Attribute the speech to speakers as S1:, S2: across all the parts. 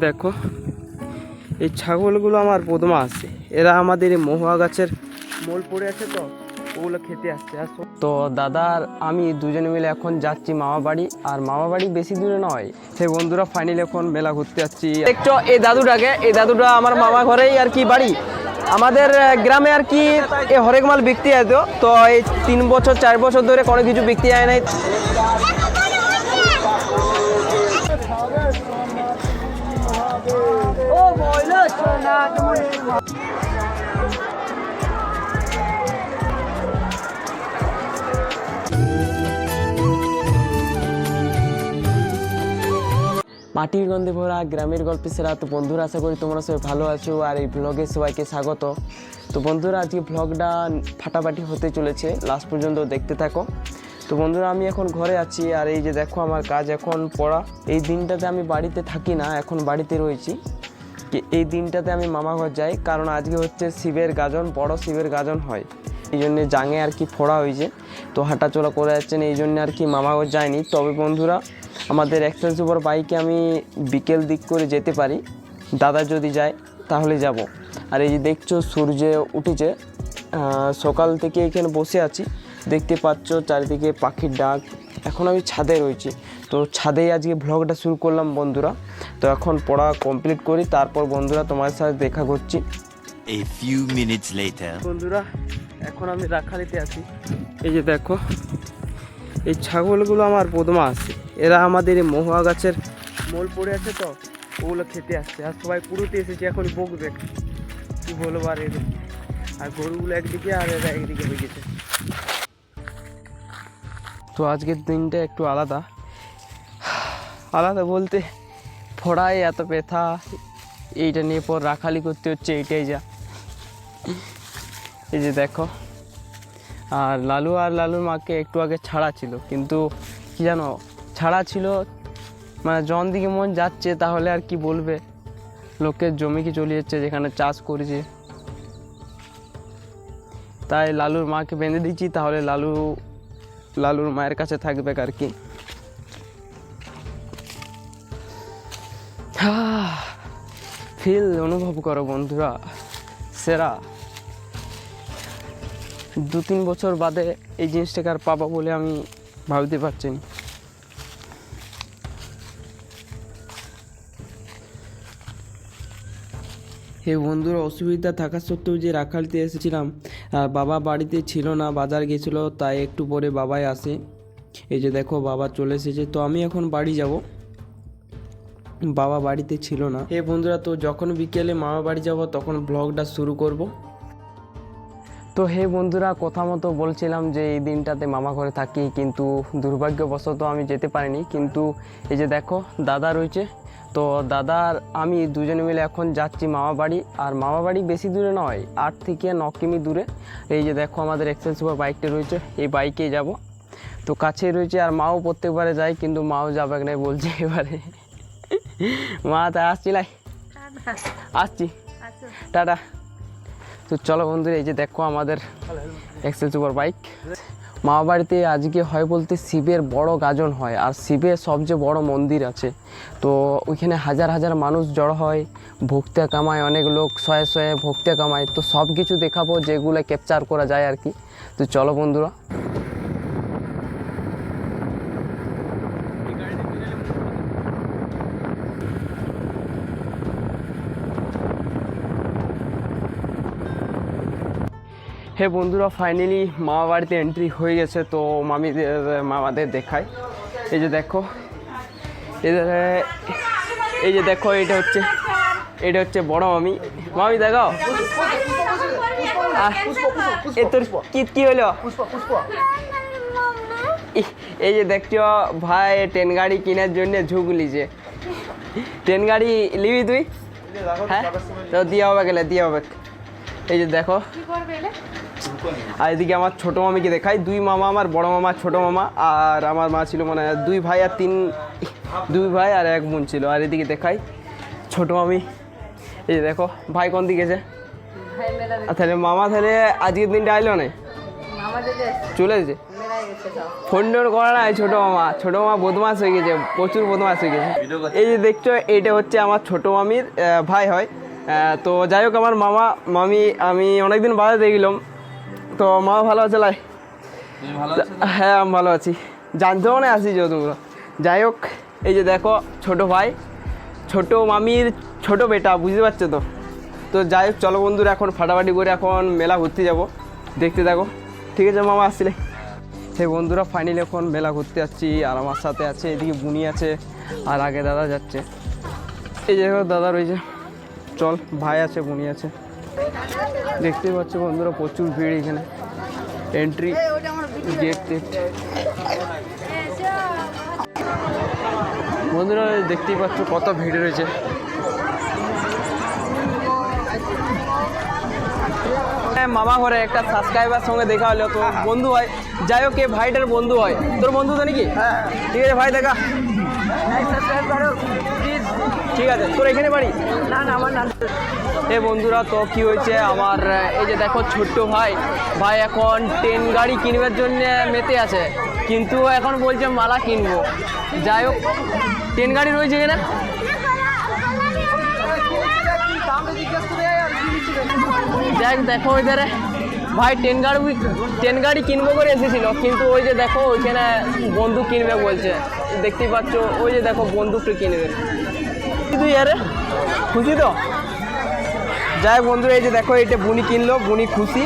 S1: দেখো এই ছাগলগুলো আমার প্রথমে আসছে, এরা আমাদের এই মহুয়া গাছের মোল পড়ে আছে, তো ওগুলো খেতে আসছে। তো দাদার আমি দুজনে মিলে এখন যাচ্ছি মামা বাড়ি, আর মামা বাড়ি বেশি দূরে নয়। সেই বন্ধুরা ফাইনালি এখন মেলা ঘুরতে যাচ্ছি। দেখছো এই দাদুটাকে, এই দাদুটা আমার মামা ঘরেই আর কি বাড়ি। আমাদের গ্রামে আর কি এই হরেক মাল বিক্রি হয়, তো এই 3 বছর 4 বছর ধরে কোনো কিছু বিক্রি হয় নাই। মাটির গন্ধে ভরা গ্রামের গল্পে সেরা। তো বন্ধুরা, আশা করি তোমরা সবাই ভালো আছো, আর এই ব্লগে সবাইকে স্বাগত। তো বন্ধুরা, আজকে ব্লগটা ফাটাফাটি হতে চলেছে, লাস্ট পর্যন্ত দেখতে থাকো। তো বন্ধুরা, আমি এখন ঘরে আছি, আর এই যে দেখো আমার কাজ এখন পড়া। এই দিনটাতে আমি বাড়িতে থাকি না, এখন বাড়িতে রয়েছি। এই দিনটাতে আমি মামা ঘর যাই, কারণ আজকে হচ্ছে শিবের গাজন, বড় শিবের গাজন হয়। এই জন্যে জাঙে আর কি ফোড়া হয়েছে, তো হাঁটাচলা করে যাচ্ছেন, এই জন্য আর কি মামা ঘর যায়নি। তবে বন্ধুরা, আমাদের এক্সেল সুপার বাইকে আমি বিকেল দিক করে যেতে পারি, দাদা যদি যায় তাহলে যাব। আর এই যে দেখছো সূর্য উঠেছে, সকাল থেকে এখানে বসে আছি, দেখতে পাচ্ছ চারিদিকে পাখির ডাক। এখন আমি ছাদে রয়েছি, তো ছাদেই আজকে ব্লগটা শুরু করলাম বন্ধুরা। তো এখন পড়া কমপ্লিট করি, তারপর বন্ধুরা তোমার সাথে দেখা করছি।
S2: A few minutes later.
S1: বন্ধুরা, এখন আমি রাখালিতে আছি। এই যে দেখো এই ছাগলগুলো আমার প্রথমে আসছে, এরা আমাদের এই মহুয়া গাছের মোল পড়ে আছে, তো ওগুলো খেতে আসছে। আর সবাই পুরোতে এসেছে, এখন বকবে কি বলবো। আর এদের আর গরুগুলো একদিকে আর এরা একদিকে হয়ে গেছে। তো আজকের দিনটা একটু আলাদা বলতে ফোড়ায় এত ব্যথা, এইটা নিয়ে পর রাখালি করতে হচ্ছে, এইটাই যা। এই যে দেখো, আর লালুর মাকে একটু আগে ছাড়া ছিল, কিন্তু কি জানো, ছাড়া ছিল মানে জন দিকে মন যাচ্ছে, তাহলে আর কি বলবে, লোকের জমি কি চলে যাচ্ছে যেখানে চাষ করেছে, তাই লালুর মাকে বেঁধে দিচ্ছি, তাহলে লালুর মায়ের কাছে থাকবে আর কি। ফিল অনুভব করো বন্ধুরা, সেরা। 2-3 বছর বাদে এই জিনিসটাকে আর পাবো বলে আমি ভাবতে পারছি না। হে বন্ধুরা, অসুবিধা থাকা সত্ত্বেও যে রাখালতে এসেছিলাম, আর বাবা বাড়িতে ছিল না, বাজার গেছিল, তাই একটু পরে বাবাই আসে। এই যে দেখো বাবা চলে এসেছে, তো আমি এখন বাড়ি যাব, বাবা বাড়িতে ছিল না। হে বন্ধুরা, তো যখন বিকেলে মামা বাড়ি যাব তখন ব্লগটা শুরু করব। তো হে বন্ধুরা, কথা মতো বলছিলাম যে এই দিনটাতে মামা ঘরে থাকি, কিন্তু দুর্ভাগ্যবশত আমি যেতে পারিনি। কিন্তু এই যে দেখো দাদা রয়েছে, তো দাদার আমি দুজনে মিলে এখন যাচ্ছি মামা বাড়ি। আর মামা বাড়ি বেশি দূরে নয়, 8 থেকে 9 কিমি দূরে। এই যে দেখো আমাদের এক্সেল সুপার বাইকটা রয়েছে, এই বাইকেই যাব। তো কাছেই রয়েছে, আর মাও প্রত্যেকবারে যায়, কিন্তু মাও যাবে না বলছে এবারে। মা তাই আসছিলাই, আসছি, টাটা। তো চলো বন্ধুরা, এই যে দেখো আমাদের এক্সেল সুপার বাইক। মামা বাড়িতে আজকে হয় বলতে শিবের বড় গাজন হয়, আর শিবের সবচেয়ে বড় মন্দির আছে, তো ওইখানে হাজার হাজার মানুষ জড়ো হয়, ভক্তি কামায়, অনেক লোক শয়ে ভক্তি কামায়। তো সব কিছু দেখাবো যেগুলো ক্যাপচার করা যায় আর কি। তো চলো বন্ধুরা। হে বন্ধুরা, ফাইনালি মামা বাড়িতে এন্ট্রি হয়ে গেছে, তো মামাদের দেখায়। এই যে দেখো, এই যে দেখো, এটা হচ্ছে বড় মামি। মামি দেখো, এ তোর কি হলো? এই যে দেখছো ভাই ট্রেন গাড়ি কেনার জন্য ঝুঁক লিছে। ট্রেন গাড়ি নিবি তুই? হ্যাঁ, তো দিয়ে হবে। এই যে দেখো, আর এদিকে আমার ছোটো মামিকে দেখাই। 2 মামা, আমার বড় মামা, ছোটো মামা, আর আমার মা ছিল মানে 2 ভাই আর 1 বোন ছিল। আর এদিকে দেখাই ছোটো মামি। এই যে দেখো ভাই কোন দিকে গেছে, তাহলে মামা তাহলে আজকের দিনটা আইলো না, চলে এসেছে। ফোন টোন করে না ছোটো মামা বদমাস হয়ে গেছে, প্রচুর বদমাস হয়ে গেছে। এই যে দেখছো এইটা হচ্ছে আমার ছোটো মামির ভাই হয়। তো যাই হোক আমার মামি আমি অনেকদিন বাদে দেখলাম, তো মা ভালো আছে লাই? হ্যাঁ আমি ভালো আছি, জানতে মনে আসিস তোমরা। যাই হোক এই যে দেখো ছোটো ভাই, ছোটো মামির ছোটো বেটা, বুঝতে পারছো তো। তো যাই হোক চলো বন্ধুরা এখন ফাটাফাটি করে এখন মেলা ঘুরতে যাব, দেখতে থাকো। ঠিক আছে মামা আসছিলে। সেই বন্ধুরা ফাইনালি এখন মেলা ঘুরতে যাচ্ছি, আর আমার সাথে আছে এদিকে বুনি আছে, আর আগে দাদা যাচ্ছে। এই যে দাদা রয়েছে, চল ভাই আছে বুনি আছে। দেখতেই পাচ্ছ বন্ধুরা প্রচুর ভিড় এখানে, এন্ট্রি গেট টেট। বন্ধুরা দেখতেই পাচ্ছ কত ভিড় রয়েছে। মামা ঘরে একটা সাবস্ক্রাইবার সঙ্গে দেখা হলো, তো বন্ধু হয়। যাই হোক ভাইটার বন্ধু হয়, তোর বন্ধু তো নাকি? ঠিক আছে ভাই দেখা, ঠিক আছে। তোর এখানে বাড়ি? না আমার না। এ বন্ধুরা তো কি হয়েছে আমার, এই যে দেখো ছোট্ট ভাই এখন ট্রেন গাড়ি কিনবার জন্য মেতে আছে, কিন্তু এখন বলছে মালা কিনবো। যাই হোক ট্রেন গাড়ি রয়েছে এখানে, যাই দেখো ওইধারে ভাই ট্রেন গাড়ি কিনবো করে এসেছিল, কিন্তু ওই যে দেখো ওইখানে বন্দুক কিনবে বলছে, দেখতেই পাচ্ছ ওই যে দেখো বন্দুকটা কিনবে। তুই আরে খুশি তো? যাই হোক বন্ধুরা এই যে দেখো এটা বুনি কিনলো, বুনি খুশি।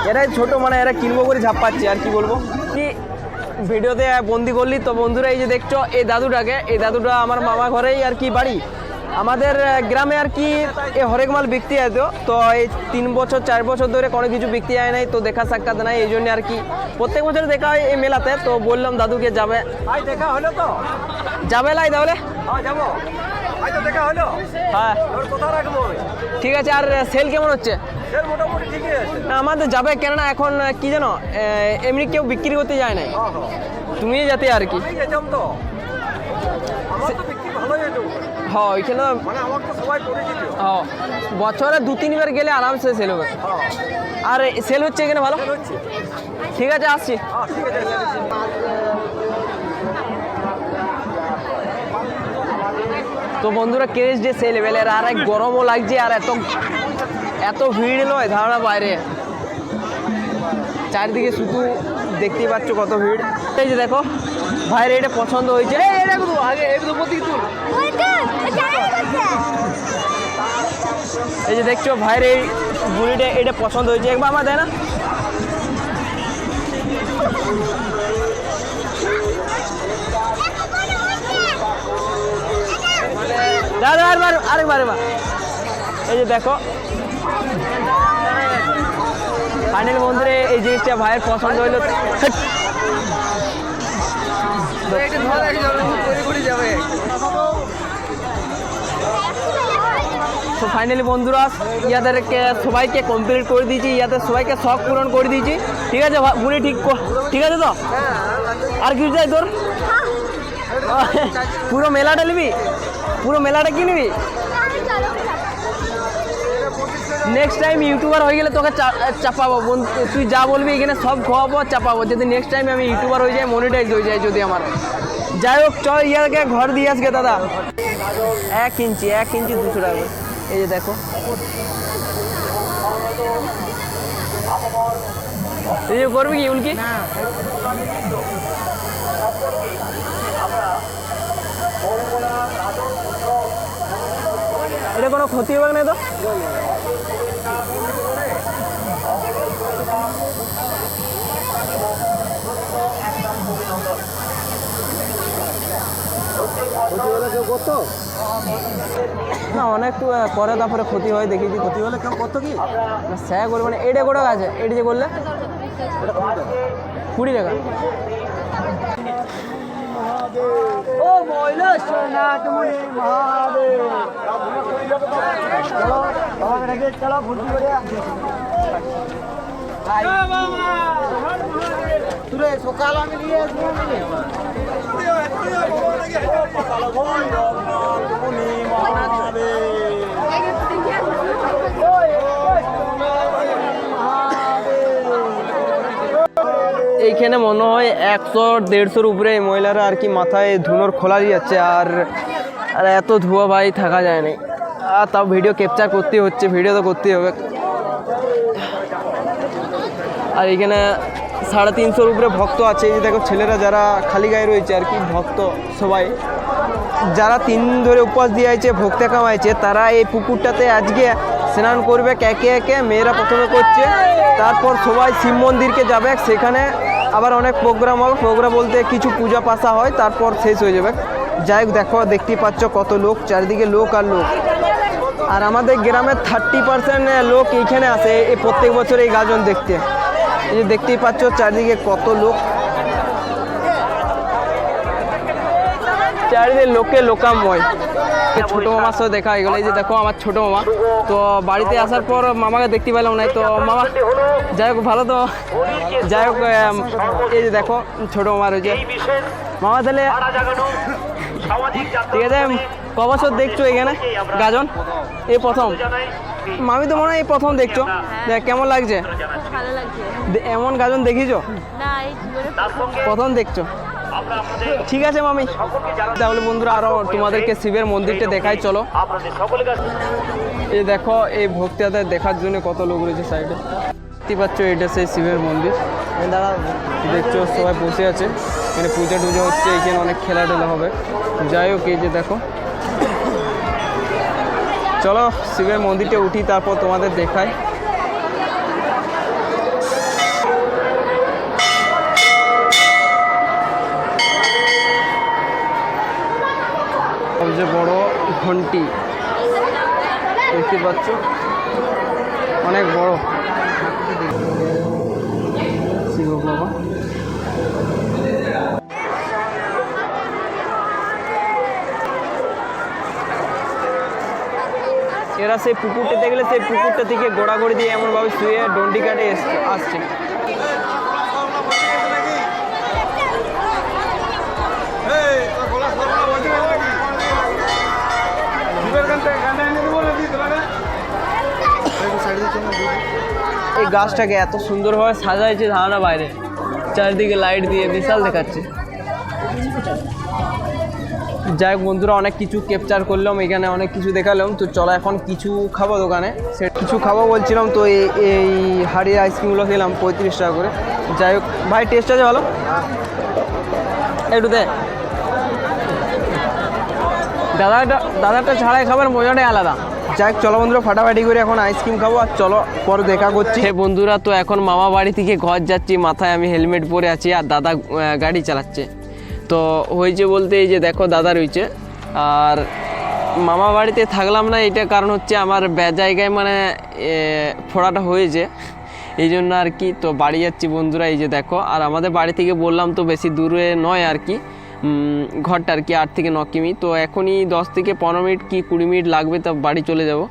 S1: এরাই ছোট মানে এরা কিনবো করে ঝাপ্পাচ্ছে, আর কি বলবো। কি ভিডিওতে বন্দি করলি তো বন্ধুরা, এই যে দেখছো এই দাদুটা আমার মামা ঘরেই আর কি বাড়ি। আমাদের গ্রামে আর কি এ হরেক মাল বিকতে যেত, তো এই 3 বছর 4 বছর ধরে কোনো কিছু বিকতে যায় নাই, তো দেখা সাক্ষাৎ নাই, এই জন্য আর কি প্রত্যেক বছর দেখা হয় এই মেলাতে। তো বললাম দাদুকে যাবে, দেখা হলো তো যাবে লাই তাহলে যাবো। হ্যাঁ ঠিক আছে। আর সেল কেমন হচ্ছে? না আমাদের যাবে, কেননা এখন কি জানো এমনি কেউ বিক্রি করতে যায় নাই, তুমি যাতে আর কি। হ্যাঁ ওইখানে হ্যাঁ বছরে 2-3 বার গেলে আরামসে সেল হবে। আর সেল হচ্ছে এখানে ভালো? ঠিক আছে আসছি। তো বন্ধুরা ক্রেজ যে সেই লেভেলের, আর এক গরমও লাগছে, আর এত ভিড় নয় ধারণা বাইরে, চারিদিকে শুধু দেখতেই পাচ্ছ কত ভিড়। এই যে দেখো ভাইয়ের এটা পছন্দ হয়েছে, এই যে দেখছো ভাইয়ের এই বুড়িটা এটা পছন্দ হয়েছে, একবার আমার দেয় না। দাদা আরেকবার এই যে দেখো ফাইনাল বন্ধুরে এই জিনিসটা ভাইয়ের পছন্দ হইলো। তো ফাইনালি বন্ধুরা ইয়াদেরকে সবাইকে কমপ্লিট করে দিয়েছি, ইয়াদের সবাইকে শখ পূরণ করে দিয়েছি। ঠিক আছে বুড়ি ঠিক আছে তো? আর কিছু চাই তোর? পুরো মেলাটা নিবি? পুরো মেলাটা কি নিবি? নেক্সট টাইম ইউটিউবার হয়ে গেলে তোকে চাপাবো, তুই যা বলবি এখানে সব খাওয়াবো চাপাবো, যদি নেক্সট টাইম আমি ইউটিউবার হয়ে যাই, মনিটাইজ হয়ে যায় যদি আমার। যাই হোক চল ইয়াকে ঘর দিয়ে আসবে দাদা। 1 ইঞ্চি 200 টাকা। এই যে দেখো এই যে করবি কি উনকি? এটা কোনো ক্ষতি হবে না তো? না অনেক পরে তারপরে ক্ষতি হয় দেখেছি। ক্ষতি হলে কেউ কত কি স্যা করবে মানে এটা কত আছে? এটা যে করলে 20 টাকা। ও মহিলা সোনা তুমি মহাদেব চলো বাবা রেখে চলো ভর্তি করে তুই সকাল আমি নিয়ে আসবো।
S3: এইখানে মনে হয় 100-150-র উপরে এই মহিলারা আর কি মাথায় ধুনোর খোলা যাচ্ছে, আর আর এত ধোঁয়া ভাই থাকা যায় না। আর তাও ভিডিও ক্যাপচার করতেই হচ্ছে, ভিডিও তো করতেই হবে। আর এখানে 350-র উপরে ভক্ত আছে। এই যে দেখো ছেলেরা যারা খালি গায়ে রয়েছে আর কি, ভক্ত সবাই যারা 3 দিন ধরে উপবাস দিয়ে আছে, ভক্তি কামাইছে, তারা এই পুকুরটাতে আজকে স্নান করবে একে একে। মেয়েরা প্রথমে করছে, তারপর সবাই শিব মন্দিরকে যাবে, সেখানে আবার অনেক প্রোগ্রাম হবে। প্রোগ্রাম বলতে কিছু পূজা পাশা হয়, তারপর শেষ হয়ে যাবে। যাই হোক, দেখো দেখতেই পাচ্ছ কত লোক, চারিদিকে লোক আর লোক। আর আমাদের গ্রামের 30% লোক এইখানে আসে এই প্রত্যেক বছর এই গাজন দেখতে। এই যে দেখতেই পাচ্ছ চারিদিকে কত লোক, চারিদিকে লোকে লোকাময়। ছোটো মামার সাথে দেখা হয়ে গেলো। এই যে দেখো আমার ছোটো মামা, তো বাড়িতে আসার পর মামাকে দেখতে পেলাম না, তো মামা যাই হোক ভালো তো। যাই হোক, এই যে দেখো ছোটো মামা রয়েছে। মামা তাহলে ঠিক আছে, ক বছর দেখছো এখানে গাজন? এই প্রথম? মামি তো মনে হয় এই প্রথম দেখছো। দেখ কেমন লাগছে?
S4: ভালো লাগছে
S3: এমন গাজন দেখিছো?
S4: না, এই জীবনে
S3: প্রথম দেখছো? ঠিক আছে মামি, তাহলে বন্ধুরা আরো তোমাদেরকে শিবের মন্দিরটা দেখাই, চলো। এই দেখো এই ভক্তি আদায় দেখার জন্য কত লোক রয়েছে সাইডে, দেখতে পাচ্ছ এটা সেই শিবের মন্দির। দেখছো সবাই বসে আছে, এখানে পূজা টুজা হচ্ছে, এখানে অনেক খেলা টেলা হবে। যাই হোক, এই যে দেখো, চলো শিবের মন্দিরটা উঠি, তারপর তোমাদের দেখাই। সবচেয়ে বড় ঘন্টি দেখতে পাচ্ছ, অনেক বড় শিব বাবা। এরা সেই পুকুরটা দেখলে সেই পুকুরটা থেকে গোড়াগড়ি দিয়ে এমনভাবে শুয়ে ডন্ডি কাটে আসছে। এই গাছটাকে এত সুন্দরভাবে সাজাইছে ধারণা বাইরে, চারিদিকে লাইট দিয়ে বিশাল দেখাচ্ছে। যাই হোক বন্ধুরা, অনেক কিছু ক্যাপচার করলাম, এখানে অনেক কিছু দেখালাম। তো চলো এখন কিছু খাবো দোকানে, সে কিছু খাবো বলছিলাম। তো এই হাড়ির আইসক্রিমগুলো খেলাম 35 টাকা করে। যাই হোক ভাই, টেস্ট আছে ভালো, একটু দে। দাদাটা ছাড়াই খাবার মজাটাই আলাদা। যাই হোক চলো বন্ধুরা, ফাটাফাটি করে এখন আইসক্রিম খাবো, আর চলো পরে দেখা করছি। হে বন্ধুরা, তো এখন মামা বাড়ি থেকে ঘর যাচ্ছি, মাথায় আমি হেলমেট পরে আছি, আর দাদা গাড়ি চালাচ্ছে। তো হয়েছে বলতে এই যে দেখো দাদা রয়েছে। আর মামা বাড়িতে থাকলাম না, এটা কারণ হচ্ছে আমার জায়গায় মানে ফোড়াটা হয়েছে, এই জন্য আর কি। তো বাড়ি যাচ্ছি বন্ধুরা, এই যে দেখো। আর আমাদের বাড়ি থেকে বললাম তো বেশি দূরে নয় আর কি ঘরটা আর কি, 8 থেকে 9 কিমি। তো এখনই 10 থেকে 15 মিনিট কি 20 মিনিট লাগবে, তো বাড়ি চলে যাব।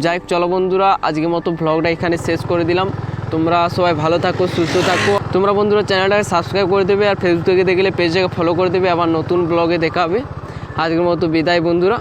S3: যাই হোক চলো বন্ধুরা, আজকের মতো ভ্লগটা এখানে শেষ করে দিলাম। তোমরা সবাই ভালো থাকো, সুস্থ থাকো। তোমরা বন্ধুরা চ্যানেলটাকে সাবস্ক্রাইব করে দেবে, আর ফেসবুকে দেখলে পেজটাকে ফলো করে দেবে। আবার নতুন ব্লগে দেখা হবে। আজকের মতো বিদায় বন্ধুরা।